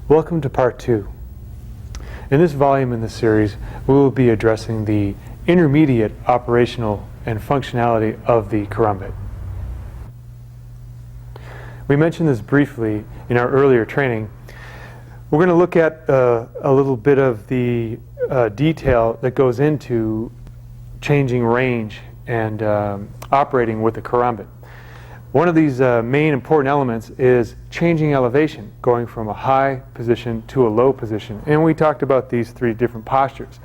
Welcome to part 2. In this volume in the series, we will be addressing the intermediate operational and functionality of the Karambit. We mentioned this briefly in our earlier training. We're going to look at a little bit of the detail that goes into changing range and operating with the Karambit. One of these main important elements is changing elevation, going from a high position to a low position. And we talked about these 3 different postures.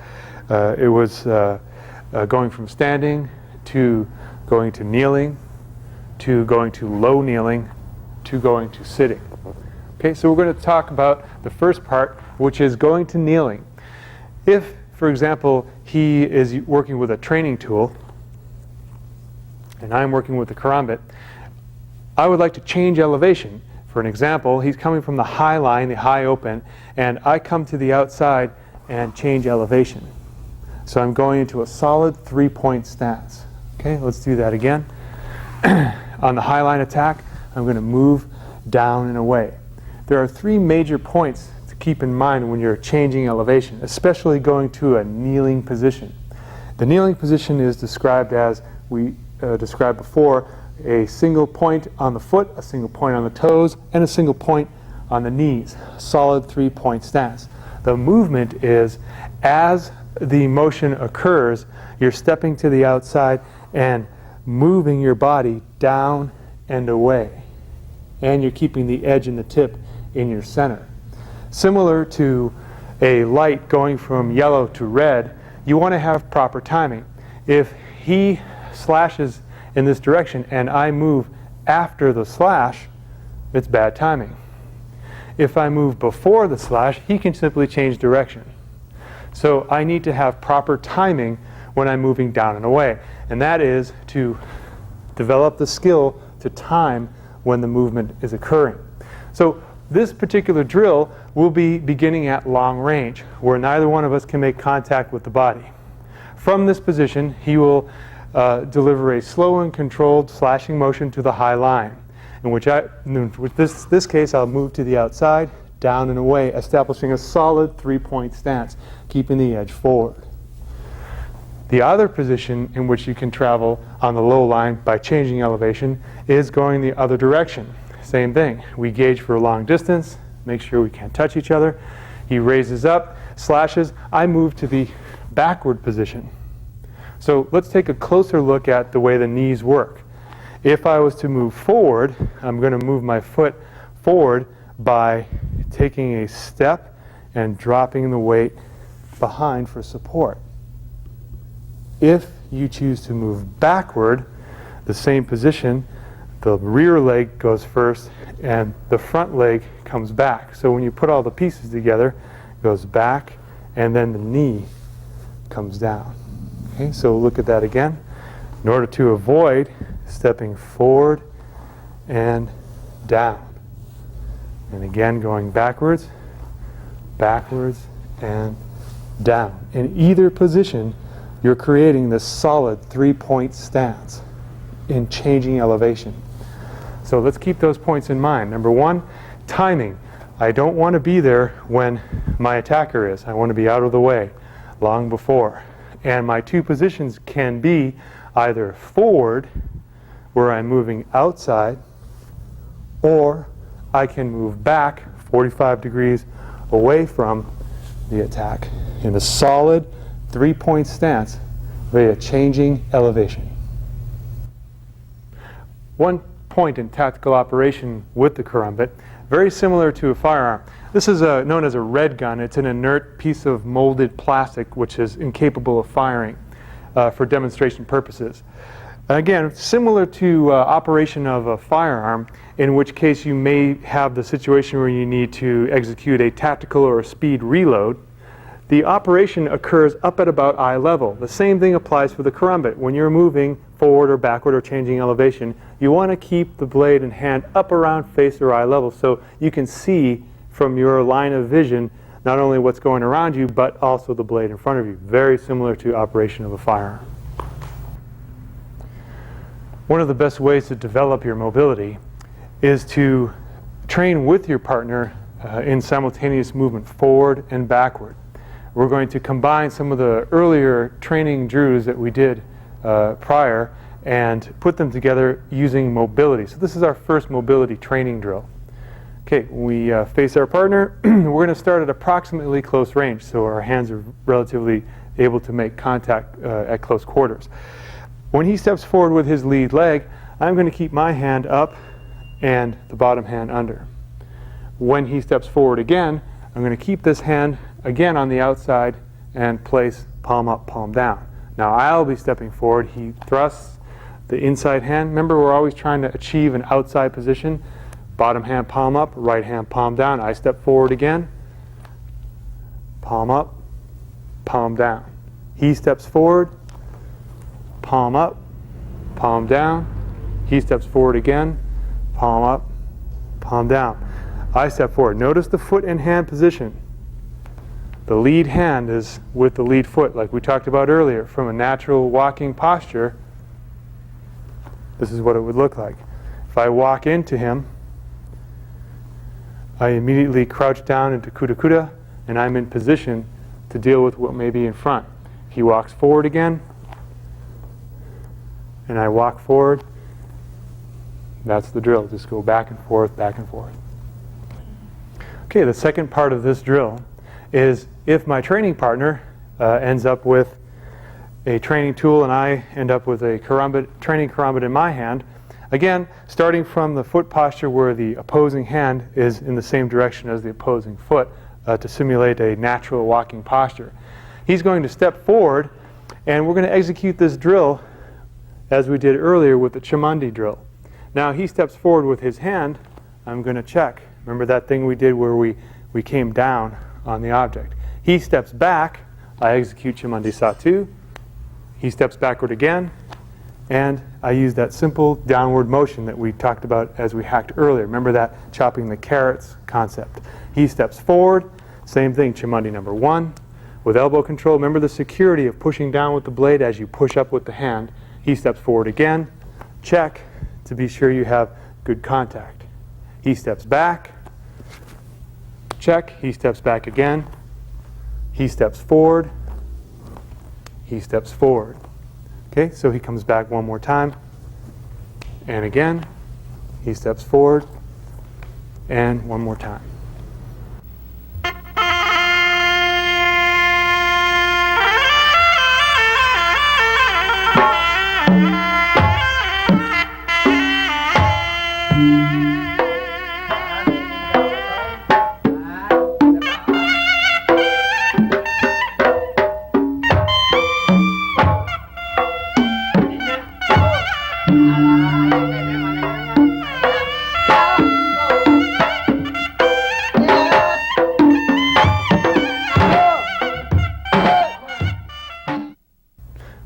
It was going from standing to going to kneeling, to going to low kneeling, to going to sitting. Okay, so we're going to talk about the first part, which is going to kneeling. If, for example, he is working with a training tool, and I'm working with the Karambit, I would like to change elevation. For an example, he's coming from the high line, the high open, and I come to the outside and change elevation. So I'm going into a solid 3-point stance. Okay, let's do that again. On the high line attack, I'm going to move down and away. There are 3 major points to keep in mind when you're changing elevation, especially going to a kneeling position. The kneeling position is described as we described before, a single point on the foot, a single point on the toes, and a single point on the knees. Solid 3-point stance. The movement is, as the motion occurs, you're stepping to the outside and moving your body down and away. And you're keeping the edge and the tip in your center. Similar to a light going from yellow to red, you want to have proper timing. If he slashes in this direction and I move after the slash, it's bad timing. If I move before the slash, he can simply change direction. So I need to have proper timing when I'm moving down and away, and that is to develop the skill to time when the movement is occurring. So this particular drill will be beginning at long range, where neither one of us can make contact with the body. From this position, he will deliver a slow and controlled slashing motion to the high line, in which this case I'll move to the outside, down and away, establishing a solid 3-point stance, keeping the edge forward. The other position in which you can travel on the low line by changing elevation is going the other direction. Same thing. We gauge for a long distance, make sure we can't touch each other. He raises up, slashes. I move to the backward position. So let's take a closer look at the way the knees work. If I was to move forward, I'm going to move my foot forward by taking a step and dropping the weight behind for support. If you choose to move backward, the same position, the rear leg goes first and the front leg comes back. So when you put all the pieces together, it goes back and then the knee comes down. Okay, so look at that again. In order to avoid stepping forward and down. And again going backwards, backwards, and down. In either position, you're creating this solid 3-point stance in changing elevation. So let's keep those points in mind. Number 1, timing. I don't want to be there when my attacker is. I want to be out of the way long before. And my 2 positions can be either forward, where I'm moving outside, or I can move back 45 degrees away from the attack in a solid 3-point stance via changing elevation. One point in tactical operation with the Karambit, very similar to a firearm. This is known as a red gun. It's an inert piece of molded plastic which is incapable of firing for demonstration purposes. Again, similar to operation of a firearm, in which case you may have the situation where you need to execute a tactical or a speed reload. The operation occurs up at about eye level. The same thing applies for the Karambit. When you're moving forward or backward or changing elevation, you want to keep the blade and hand up around face or eye level so you can see from your line of vision not only what's going around you, but also the blade in front of you. Very similar to operation of a firearm. One of the best ways to develop your mobility is to train with your partner in simultaneous movement, forward and backward. We're going to combine some of the earlier training drills that we did prior and put them together using mobility. So this is our first mobility training drill. Okay, we face our partner. We're going to start at approximately close range, so our hands are relatively able to make contact at close quarters. When he steps forward with his lead leg, I'm going to keep my hand up and the bottom hand under. When he steps forward again, I'm going to keep this hand again on the outside and place palm up, palm down. Now I'll be stepping forward. He thrusts the inside hand. Remember, we're always trying to achieve an outside position. Bottom hand palm up, right hand palm down. I step forward again. Palm up, palm down. He steps forward, palm up, palm down. He steps forward again, palm up, palm down. I step forward. Notice the foot and hand position. The lead hand is with the lead foot, like we talked about earlier. From a natural walking posture, this is what it would look like. If I walk into him, I immediately crouch down into kuda kuda, and I'm in position to deal with what may be in front. He walks forward again, and I walk forward. That's the drill. Just go back and forth, back and forth. Okay, the second part of this drill is if my training partner ends up with a training tool and I end up with a training karambit in my hand, again, starting from the foot posture where the opposing hand is in the same direction as the opposing foot to simulate a natural walking posture. He's going to step forward, and we're going to execute this drill as we did earlier with the chamandi drill. Now he steps forward with his hand. I'm going to check. Remember that thing we did where we came down on the object. He steps back. I execute chamandi satu. He steps backward again. And I use that simple downward motion that we talked about as we hacked earlier. Remember that chopping the carrots concept. He steps forward. Same thing, chamandi number 1. With elbow control, remember the security of pushing down with the blade as you push up with the hand. He steps forward again. Check to be sure you have good contact. He steps back. Check. He steps back again. He steps forward. He steps forward. Okay, so he comes back one more time. And again, he steps forward. And one more time.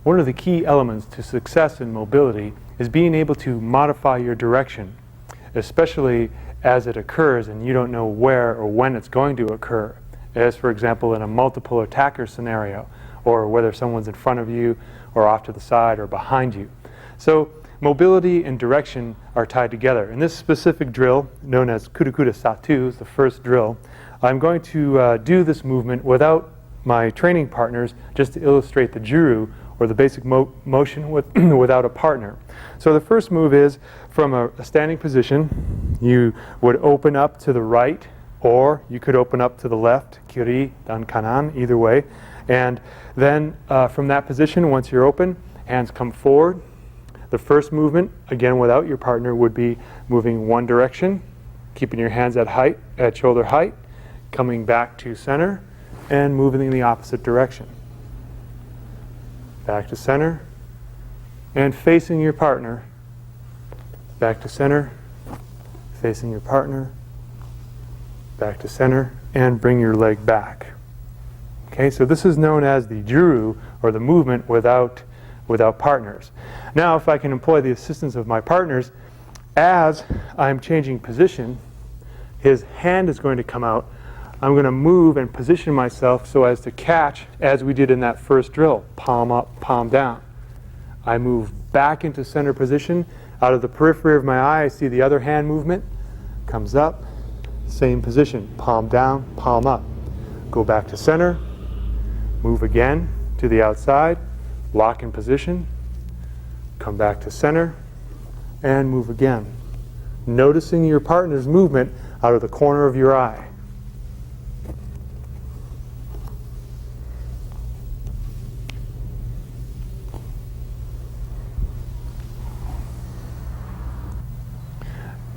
One of the key elements to success in mobility is being able to modify your direction, especially as it occurs and you don't know where or when it's going to occur, as for example in a multiple attacker scenario, or whether someone's in front of you or off to the side or behind you. So mobility and direction are tied together. In this specific drill, known as kuda kuda satu, is the first drill, I'm going to do this movement without my training partners, just to illustrate the juru, or the basic motion without a partner. So the first move is from a standing position. You would open up to the right, or you could open up to the left, kiri, dan kanan, either way. And then from that position, once you're open, hands come forward. The first movement, again without your partner, would be moving one direction, keeping your hands at shoulder height, coming back to center, and moving in the opposite direction. Back to center, and facing your partner. Back to center, facing your partner, back to center, and bring your leg back. Okay, so this is known as the juru, or the movement without partners. Now, if I can employ the assistance of my partners, as I'm changing position, his hand is going to come out. I'm going to move and position myself so as to catch, as we did in that first drill, palm up, palm down. I move back into center position. Out of the periphery of my eye, I see the other hand movement. Comes up, same position, palm down, palm up. Go back to center, move again to the outside, lock in position, come back to center, and move again. Noticing your partner's movement out of the corner of your eye.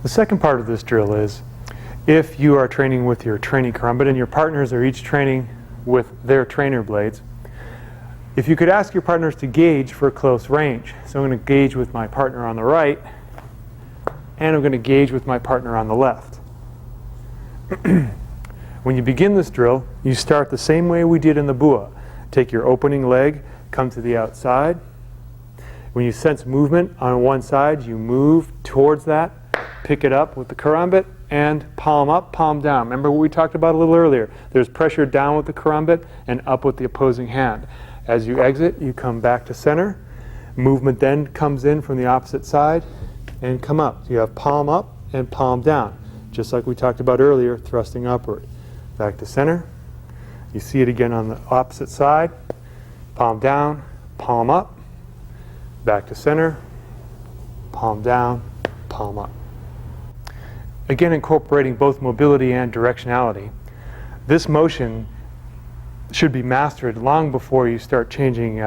The second part of this drill is, if you are training with your training karambit and your partners are each training with their trainer blades, if you could ask your partners to gauge for close range. So I'm going to gauge with my partner on the right, and I'm going to gauge with my partner on the left. When you begin this drill, you start the same way we did in the bua. Take your opening leg, come to the outside. When you sense movement on one side, you move towards that, pick it up with the karambit, and palm up, palm down. Remember what we talked about a little earlier. There's pressure down with the karambit and up with the opposing hand. As you exit, you come back to center. Movement then comes in from the opposite side and come up. So you have palm up and palm down, just like we talked about earlier, thrusting upward. Back to center. You see it again on the opposite side. Palm down, palm up. Back to center. Palm down, palm up. Again, incorporating both mobility and directionality. This motion should be mastered long before you start changing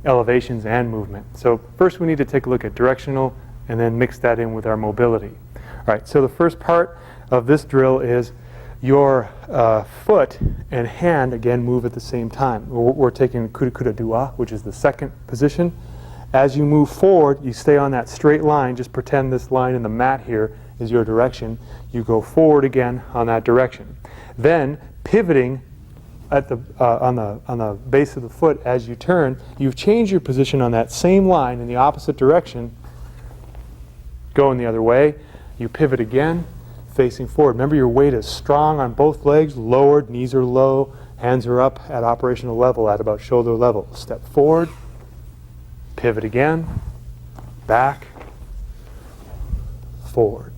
elevations and movement. So first we need to take a look at directional and then mix that in with our mobility. All right, so the first part of this drill is your foot and hand again move at the same time. We're taking kuda kuda dua, which is the second position. As you move forward, you stay on that straight line. Just pretend this line in the mat here is your direction. You go forward again on that direction. Then pivoting at the, on the base of the foot as you turn, you've changed your position on that same line in the opposite direction, going the other way. You pivot again, facing forward. Remember, your weight is strong on both legs, lowered, knees are low, hands are up at operational level, at about shoulder level. Step forward, pivot again, back, forward.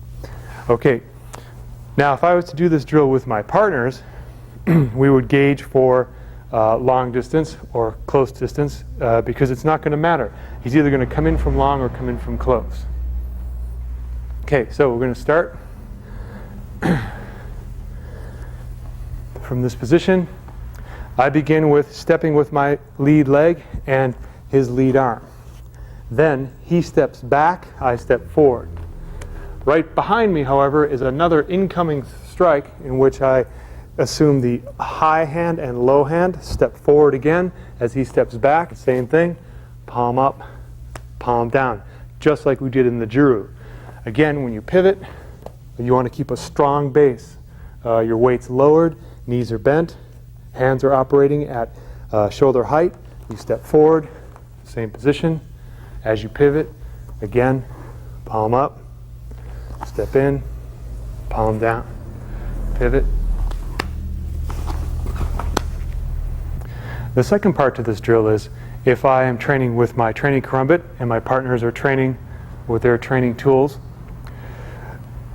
Okay, now if I was to do this drill with my partners, we would gauge for long distance or close distance because it's not going to matter. He's either going to come in from long or come in from close. Okay, so we're going to start from this position. I begin with stepping with my lead leg and his lead arm. Then he steps back, I step forward. Right behind me, however, is another incoming strike in which I assume the high hand and low hand, step forward again as he steps back, same thing, palm up, palm down, just like we did in the juru. Again, when you pivot, you want to keep a strong base. Your weight's lowered, knees are bent, hands are operating at shoulder height. You step forward, same position. As you pivot, again, palm up, step in, palm down, pivot. The second part to this drill is if I am training with my training karambit and my partners are training with their training tools,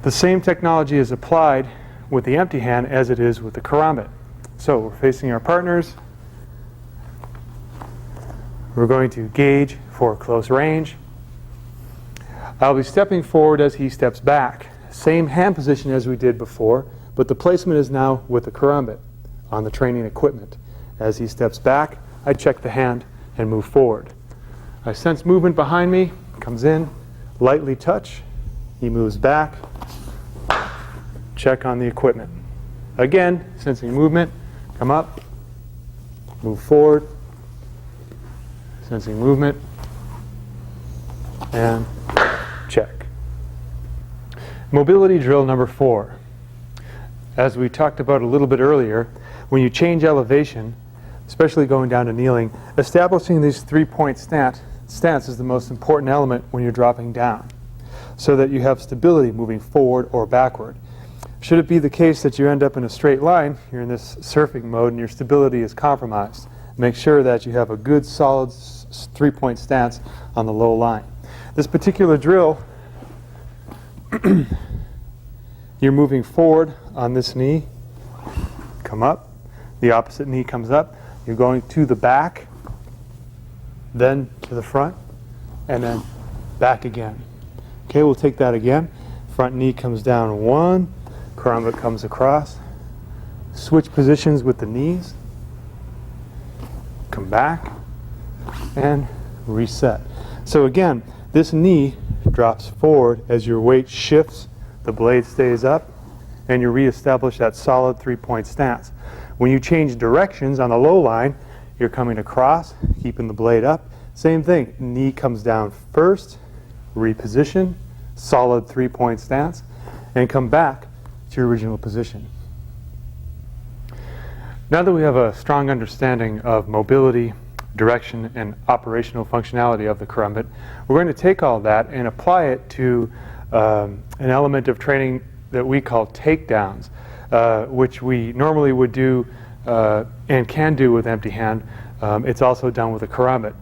the same technology is applied with the empty hand as it is with the karambit. So we're facing our partners. We're going to gauge for close range. I'll be stepping forward as he steps back. Same hand position as we did before, but the placement is now with the karambit on the training equipment. As he steps back, I check the hand and move forward. I sense movement behind me, comes in, lightly touch, he moves back, check on the equipment. Again, sensing movement, come up, move forward, sensing movement, and check. Mobility drill number 4. As we talked about a little bit earlier, when you change elevation, especially going down to kneeling, establishing these 3-point stance is the most important element when you're dropping down, so that you have stability moving forward or backward. Should it be the case that you end up in a straight line, you're in this surfing mode and your stability is compromised, make sure that you have a good solid 3-point stance on the low line. This particular drill You're moving forward on this knee, come up, the opposite knee comes up, you're going to the back, then to the front, and then back again. Okay, we'll take that again. Front knee comes down 1, karambit comes across, switch positions with the knees, come back, and reset. So again, this knee drops forward as your weight shifts, the blade stays up, and you reestablish that solid 3-point stance. When you change directions on the low line, you're coming across, keeping the blade up. Same thing, knee comes down first, reposition, solid 3-point stance, and come back to your original position. Now that we have a strong understanding of mobility, direction, and operational functionality of the karambit, we're going to take all that and apply it to an element of training that we call takedowns, which we normally would do and can do with empty hand. It's also done with a karambit.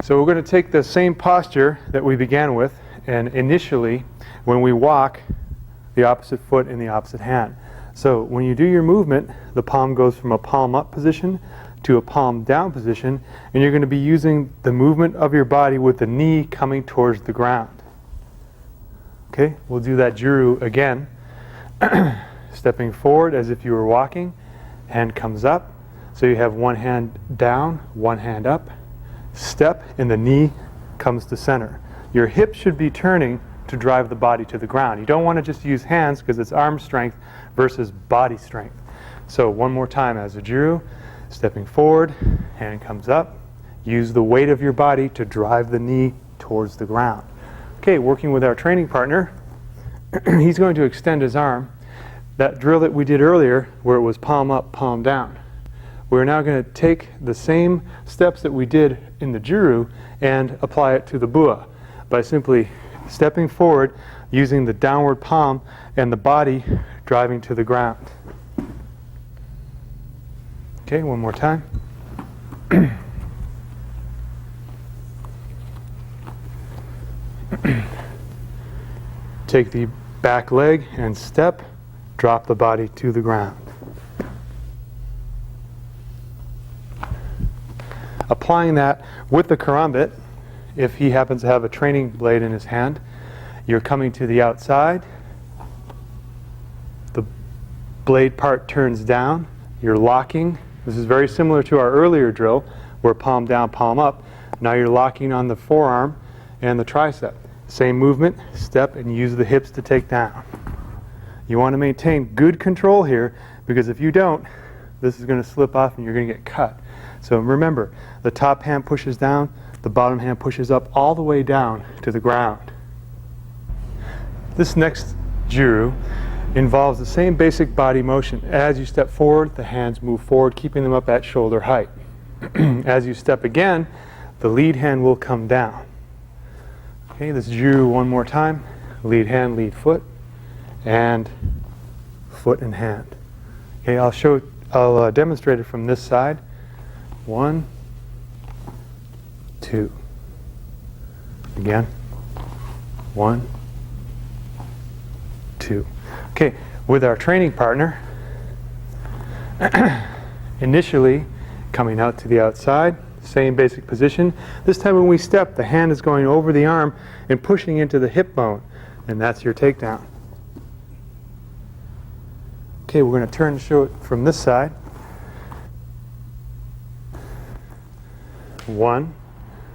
So we're going to take the same posture that we began with, and initially, when we walk, the opposite foot in the opposite hand. So when you do your movement, the palm goes from a palm up position to a palm down position, and you're going to be using the movement of your body with the knee coming towards the ground. Okay, we'll do that juru again. Stepping forward as if you were walking, hand comes up, so you have one hand down, one hand up, step, and the knee comes to center. Your hip should be turning to drive the body to the ground. You don't want to just use hands because it's arm strength versus body strength. So one more time as a juru, stepping forward, hand comes up, use the weight of your body to drive the knee towards the ground. Okay, working with our training partner, he's going to extend his arm. That drill that we did earlier, where it was palm up, palm down, we're now going to take the same steps that we did in the juru and apply it to the bua by simply stepping forward, using the downward palm and the body driving to the ground. Okay, one more time. Take the back leg and step, drop the body to the ground. Applying that with the karambit, if he happens to have a training blade in his hand, you're coming to the outside, the blade part turns down, you're locking. This is very similar to our earlier drill where palm down, palm up. Now you're locking on the forearm and the tricep. Same movement, step, and use the hips to take down. You want to maintain good control here, because if you don't, this is going to slip off and you're going to get cut. So remember, the top hand pushes down, the bottom hand pushes up all the way down to the ground. This next juru involves the same basic body motion. As you step forward, the hands move forward, keeping them up at shoulder height. As you step again, the lead hand will come down. Okay, this juru one more time. Lead hand, lead foot, and foot and hand. Okay, I'll demonstrate it from this side. 1, 2. Again. 1, 2. Okay, with our training partner, initially coming out to the outside, same basic position. This time when we step, the hand is going over the arm and pushing into the hip bone, and that's your takedown. Okay, we're going to turn and show it from this side. 1.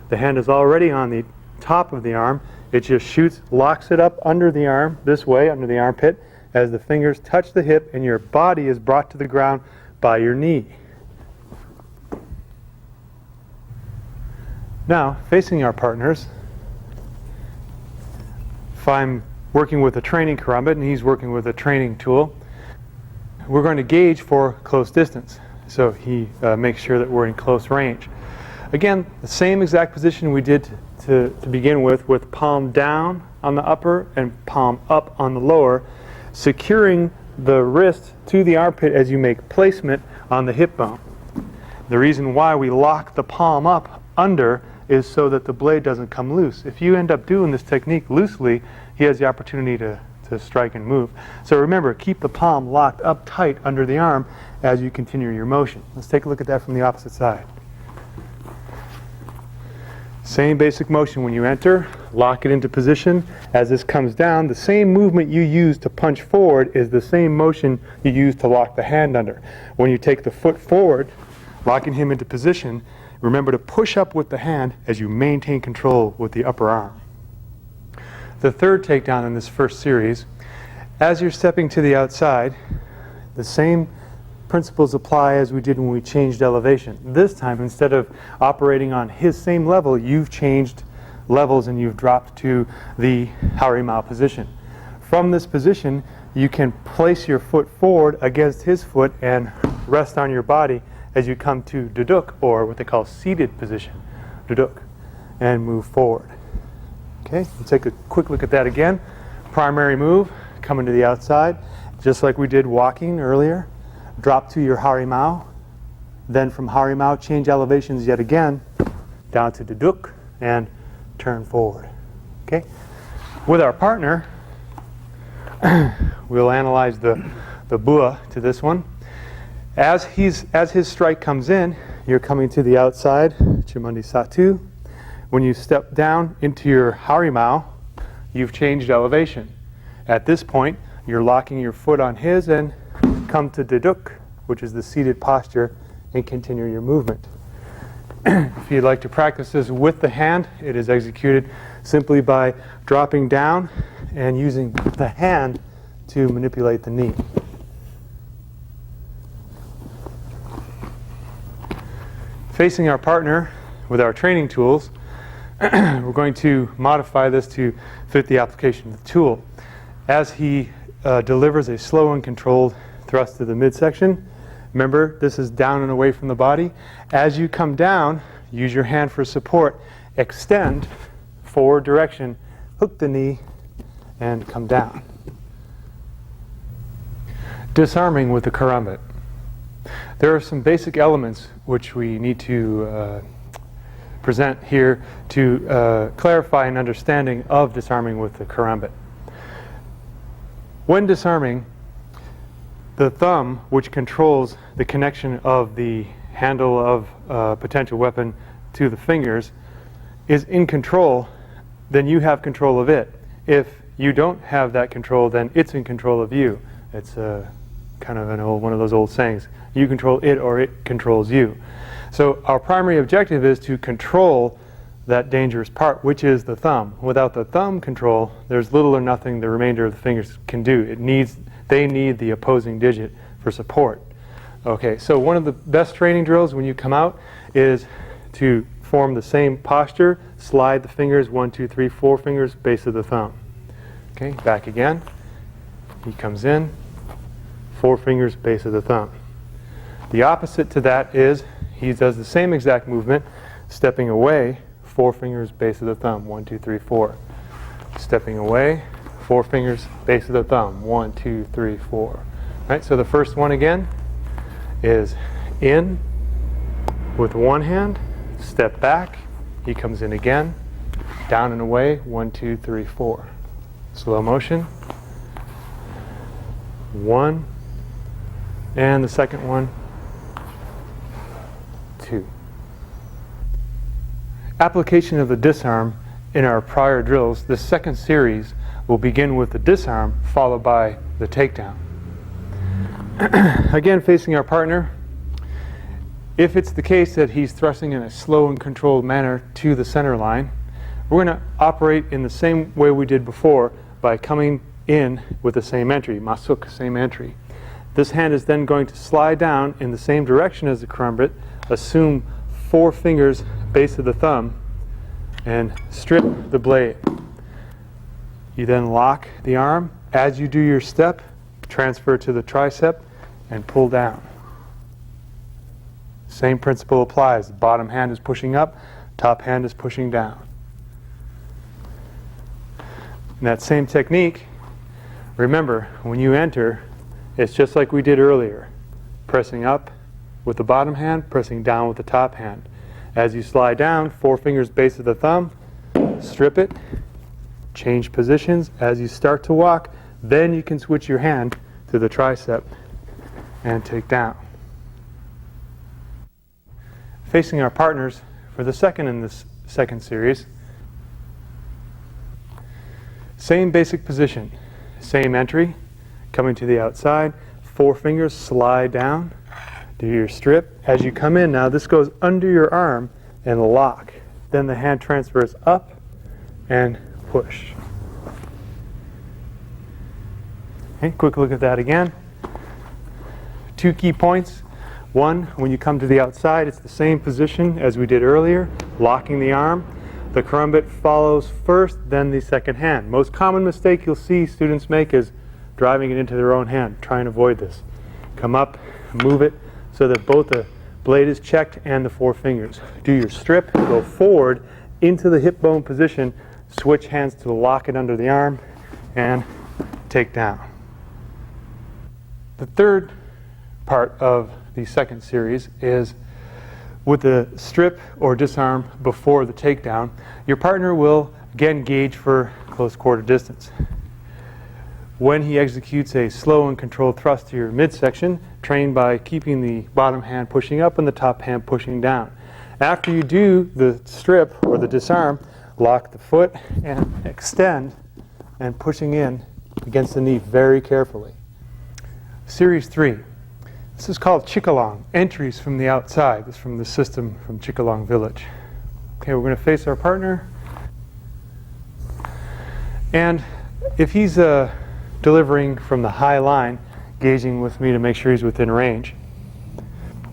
The hand is already on the top of the arm. It just shoots, locks it up under the arm, this way, under the armpit, as the fingers touch the hip and your body is brought to the ground by your knee. Now, facing our partners, if I'm working with a training karambit and he's working with a training tool, we're going to gauge for close distance. So he makes sure that we're in close range. Again, the same exact position we did to begin with palm down on the upper and palm up on the lower, securing the wrist to the armpit as you make placement on the hip bone. The reason why we lock the palm up under is so that the blade doesn't come loose. If you end up doing this technique loosely, he has the opportunity to to strike and move. So remember, keep the palm locked up tight under the arm as you continue your motion. Let's take a look at that from the opposite side. Same basic motion when you enter, lock it into position. As this comes down, the same movement you use to punch forward is the same motion you use to lock the hand under. When you take the foot forward, locking him into position, remember to push up with the hand as you maintain control with the upper arm. The third takedown in this first series, as you're stepping to the outside, the same principles apply as we did when we changed elevation. This time, instead of operating on his same level, you've changed levels and you've dropped to the harimau position. From this position, you can place your foot forward against his foot and rest on your body as you come to duduk, or what they call seated position, duduk, and move forward. Okay, let's take a quick look at that again. Primary move, coming to the outside, just like we did walking earlier. Drop to your harimau, then from harimau change elevations yet again down to duduk and turn forward. Okay, with our partner we'll analyze the bua to this one. As his strike comes in, you're coming to the outside, chimandi satu. When you step down into your harimau, you've changed elevation. At this point, you're locking your foot on his and come to duduk, which is the seated posture, and continue your movement. If you'd like to practice this with the hand, it is executed simply by dropping down and using the hand to manipulate the knee. Facing our partner with our training tools, we're going to modify this to fit the application of the tool. As he delivers a slow and controlled thrust to the midsection, remember, this is down and away from the body. As you come down, use your hand for support. Extend forward direction, hook the knee, and come down. Disarming with the karambit. There are some basic elements which we need to present here to clarify an understanding of disarming with the karambit. When disarming, the thumb, which controls the connection of the handle of a potential weapon to the fingers, is in control, then you have control of it. If you don't have that control, then it's in control of you. It's kind of one of those old sayings. You control it or it controls you. So our primary objective is to control that dangerous part, which is the thumb. Without the thumb control, there's little or nothing the remainder of the fingers can do. They need the opposing digit for support. Okay, so one of the best training drills when you come out is to form the same posture, slide the fingers, 1, 2, 3, 4 fingers, base of the thumb. Okay, back again. He comes in, 4 fingers, base of the thumb. The opposite to that is he does the same exact movement, stepping away, 4 fingers, base of the thumb, 1, 2, 3, 4. Stepping away, 4 fingers, base of the thumb, 1, 2, 3, 4. Right, so the first one again is in with one hand, step back, he comes in again, down and away, 1, 2, 3, 4. Slow motion, 1, and the second one, 2. Application of the disarm in our prior drills, the second series will begin with the disarm followed by the takedown. Again, facing our partner, if it's the case that he's thrusting in a slow and controlled manner to the center line, we're going to operate in the same way we did before by coming in with the same entry, masuk, same entry. This hand is then going to slide down in the same direction as the karambit, assume 4 fingers, base of the thumb, and strip the blade. You then lock the arm. As you do your step, transfer to the tricep and pull down. Same principle applies. The bottom hand is pushing up, top hand is pushing down. And that same technique, remember, when you enter, it's just like we did earlier. Pressing up with the bottom hand, pressing down with the top hand. As you slide down, 4 fingers, base of the thumb, strip it, change positions. As you start to walk, Then you can switch your hand to the tricep and take down. Facing our partners for the second in this second series. Same basic position, same entry, coming to the outside, 4 fingers slide down, do your strip. As you come in now, this goes under your arm and lock. Then the hand transfers up and push. Okay, quick look at that again. 2 key points. 1, when you come to the outside, it's the same position as we did earlier, locking the arm. The karambit follows first, then the second hand. Most common mistake you'll see students make is driving it into their own hand. Try and avoid this. Come up, move it so that both the blade is checked and the 4 fingers. Do your strip, go forward into the hip bone position, switch hands to lock it under the arm, and take down. The third part of the second series is with the strip or disarm before the takedown, your partner will again gauge for close quarter distance. When he executes a slow and controlled thrust to your midsection, train by keeping the bottom hand pushing up and the top hand pushing down. After you do the strip or the disarm, lock the foot and extend and pushing in against the knee very carefully. Series 3. This is called Chikalong, entries from the outside. This is from the system from Chikalong Village. Okay, we're going to face our partner. And if he's delivering from the high line, gauging with me to make sure he's within range,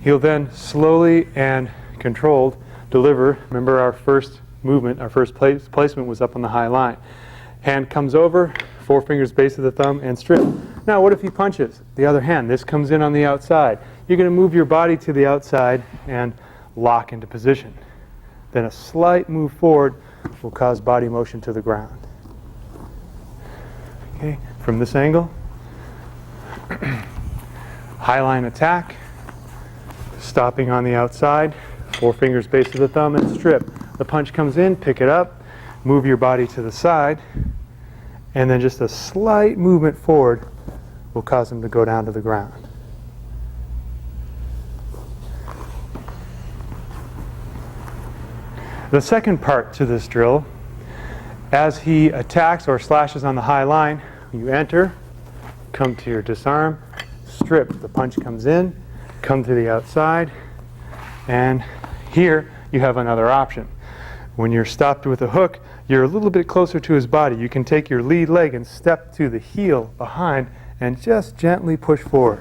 he'll then slowly and controlled deliver. Remember our first movement, our first placement was up on the high line. Hand comes over, 4 fingers base of the thumb, and strip. Now what if he punches? The other hand, this comes in on the outside. You're going to move your body to the outside and lock into position. Then a slight move forward will cause body motion to the ground. Okay, from this angle, high line attack, stopping on the outside, 4 fingers base of the thumb, and strip. The punch comes in, pick it up, move your body to the side, and then just a slight movement forward will cause him to go down to the ground. The second part to this drill, as he attacks or slashes on the high line, you enter, come to your disarm, strip. The punch comes in, come to the outside, and here you have another option. When you're stopped with a hook, you're a little bit closer to his body. You can take your lead leg and step to the heel behind and just gently push forward.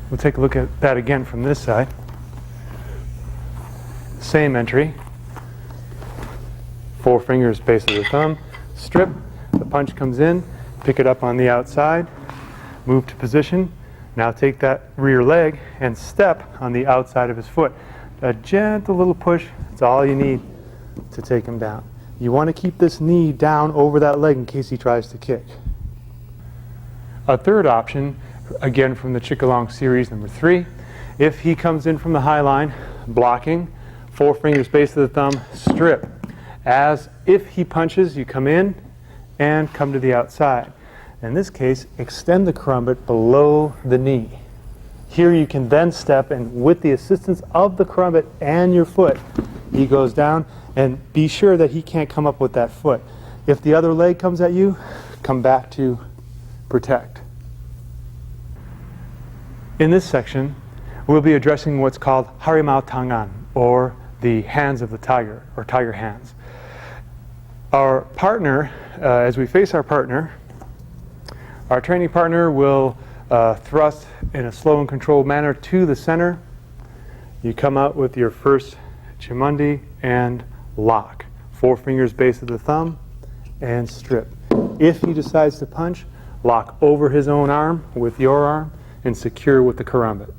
We'll take a look at that again from this side. Same entry. 4 fingers base of the thumb, strip. The punch comes in, pick it up on the outside, move to position. Now take that rear leg and step on the outside of his foot. A gentle little push, that's all you need to take him down. You want to keep this knee down over that leg in case he tries to kick. A third option, again from the Chikalong series number 3, if he comes in from the high line, blocking, 4 fingers base of the thumb, strip. As if he punches, you come in and come to the outside. In this case, extend the karambit below the knee. Here you can then step, and with the assistance of the karambit and your foot, he goes down, and be sure that he can't come up with that foot. If the other leg comes at you, come back to protect. In this section, we'll be addressing what's called Harimau Tangan, or the hands of the tiger, or tiger hands. Our partner, as we face our partner, our training partner will thrust in a slow and controlled manner to the center. You come out with your first chimundi and lock. 4 fingers base of the thumb and strip. If he decides to punch, lock over his own arm with your arm and secure with the karambit.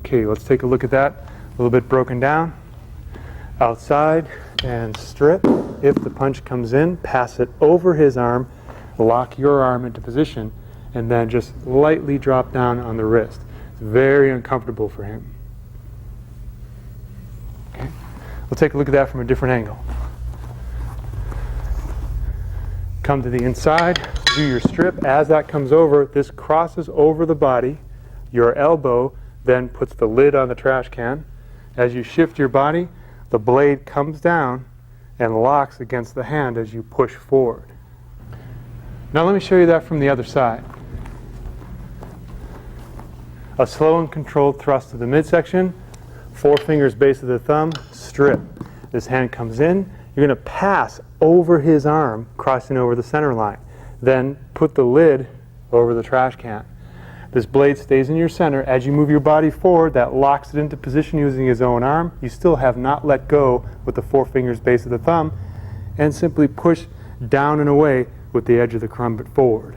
Okay, let's take a look at that. A little bit broken down. Outside and strip. If the punch comes in, pass it over his arm, lock your arm into position, and then just lightly drop down on the wrist. It's very uncomfortable for him. We'll take a look at that from a different angle. Come to the inside, do your strip. As that comes over, this crosses over the body. Your elbow then puts the lid on the trash can. As you shift your body, the blade comes down and locks against the hand as you push forward. Now let me show you that from the other side. A slow and controlled thrust to the midsection, 4 fingers base of the thumb, strip. This hand comes in. You're going to pass over his arm, crossing over the center line. Then put the lid over the trash can. This blade stays in your center. As you move your body forward, that locks it into position using his own arm. You still have not let go with the 4 fingers base of the thumb, and simply push down and away with the edge of the karambit forward.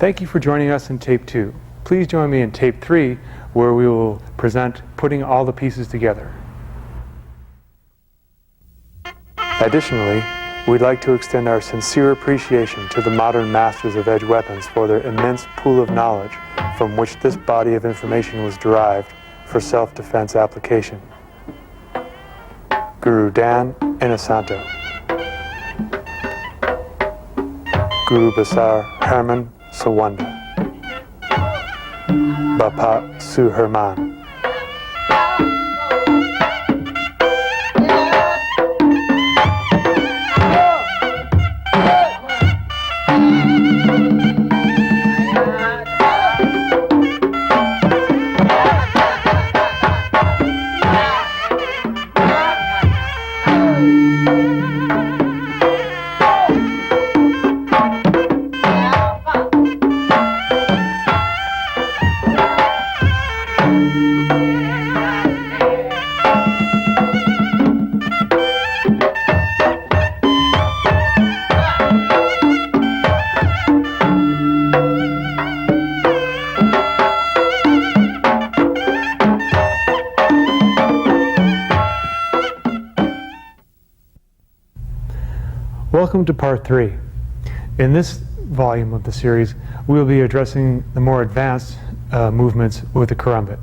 Thank you for joining us in tape 2. Please join me in tape 3, where we will present putting all the pieces together. Additionally, we'd like to extend our sincere appreciation to the modern masters of edge weapons for their immense pool of knowledge from which this body of information was derived for self-defense application. Guru Dan Inosanto, Guru Besar Herman Sawanda, Bapak Suherman. Welcome to part 3. In this volume of the series, we will be addressing the more advanced movements with the karambit.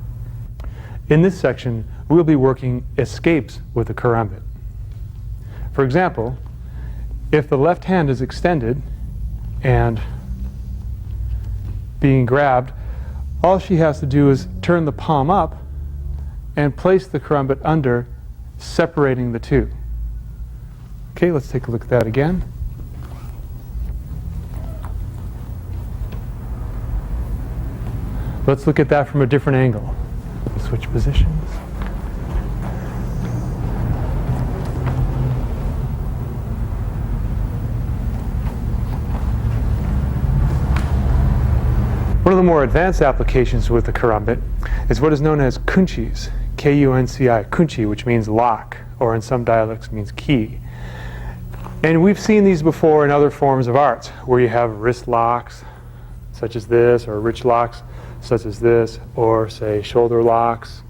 In this section, we will be working escapes with the karambit. For example, if the left hand is extended and being grabbed, all she has to do is turn the palm up and place the karambit under, separating the two. Okay, let's take a look at that again. Let's look at that from a different angle. Switch positions. One of the more advanced applications with the karambit is what is known as kunchis, K-U-N-C-I, kunchi, which means lock, or in some dialects means key. And we've seen these before in other forms of arts, where you have wrist locks, such as this, or wrist locks, such as this, or say shoulder locks,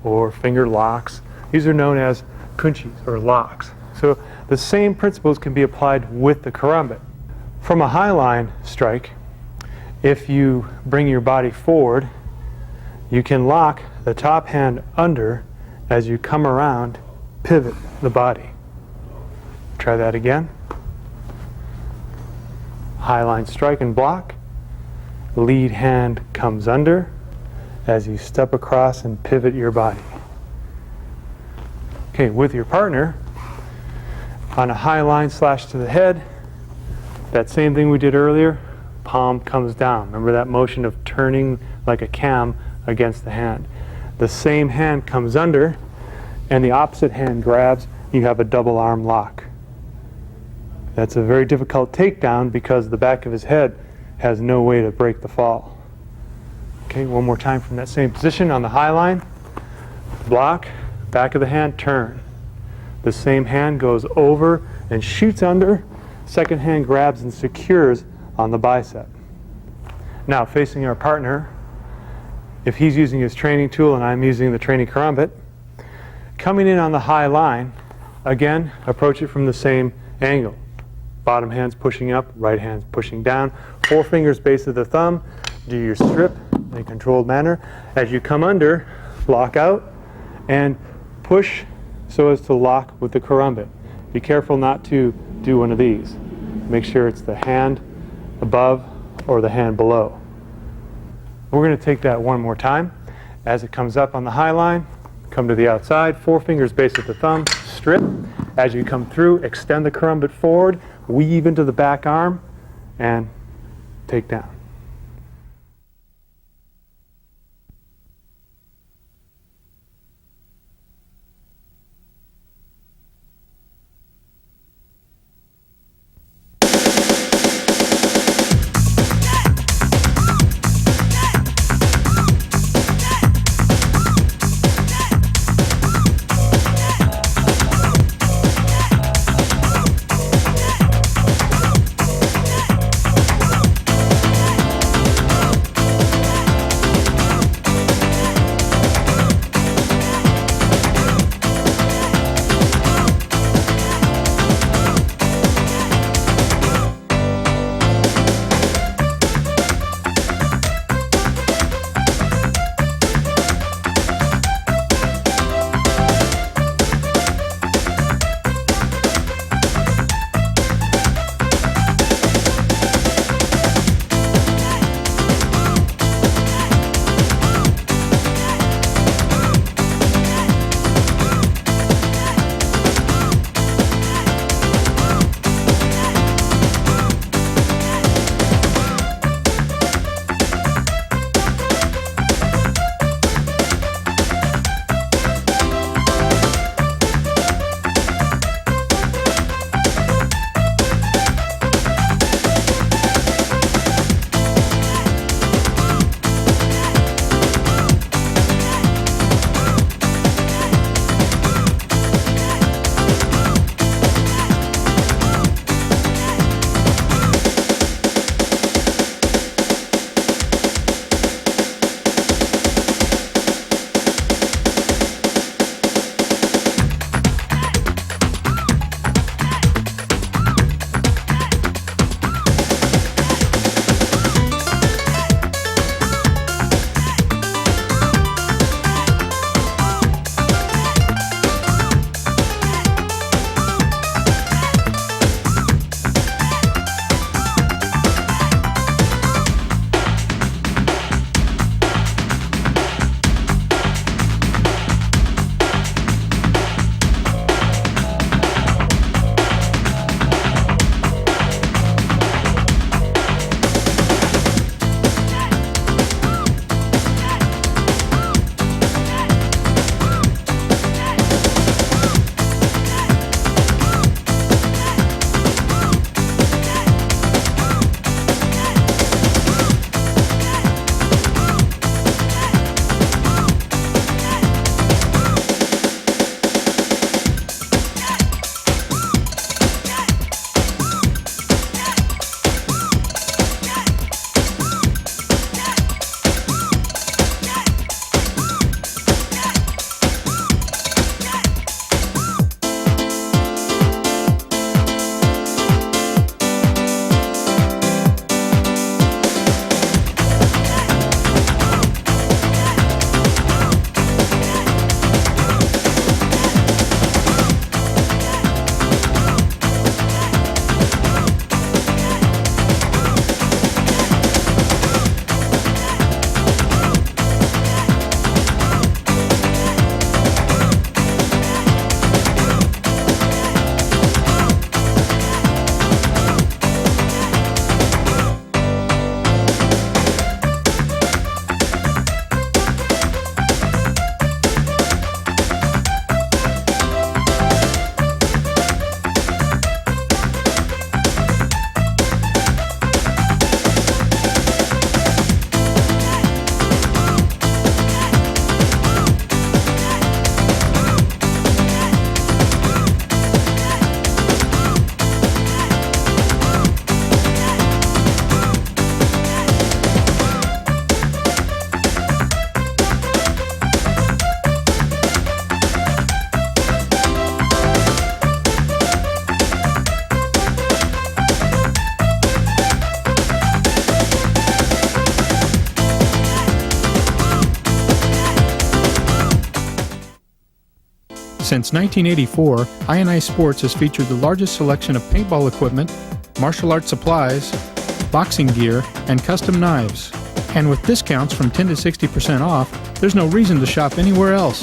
or finger locks. These are known as kunchis, or locks. So the same principles can be applied with the karambit. From a high line strike, if you bring your body forward, You can lock the top hand under as you come around, pivot the body. Try that again. High line strike and block. Lead hand comes under as you step across and pivot your body. Okay, with your partner, on a high line slash to the head, that same thing we did earlier, palm comes down. Remember that motion of turning like a cam against the hand. The same hand comes under and the opposite hand grabs. You have a double arm lock. That's a very difficult takedown because the back of his head has no way to break the fall. Okay, one more time from that same position on the high line. Block, back of the hand, turn. The same hand goes over and shoots under. Second hand grabs and secures on the bicep. Now, facing our partner, if he's using his training tool and I'm using the training karambit, coming in on the high line, again, approach it from the same angle. Bottom hand's pushing up, right hand's pushing down. 4 fingers base of the thumb. Do your strip in a controlled manner. As you come under, lock out and push so as to lock with the karambit. Be careful not to do one of these. Make sure it's the hand above or the hand below. We're going to take that one more time. As it comes up on the high line, come to the outside, 4 fingers base of the thumb, strip. As you come through, extend the karambit forward, weave into the back arm, and take down. Since 1984, I&I Sports has featured the largest selection of paintball equipment, martial arts supplies, boxing gear, and custom knives. And with discounts from 10 to 60% off, there's no reason to shop anywhere else.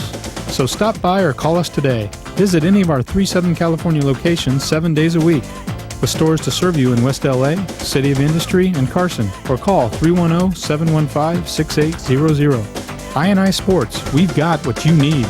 So stop by or call us today. Visit any of our 3 Southern California locations 7 days a week, with stores to serve you in West LA, City of Industry, and Carson, or call 310-715-6800. I&I Sports, we've got what you need.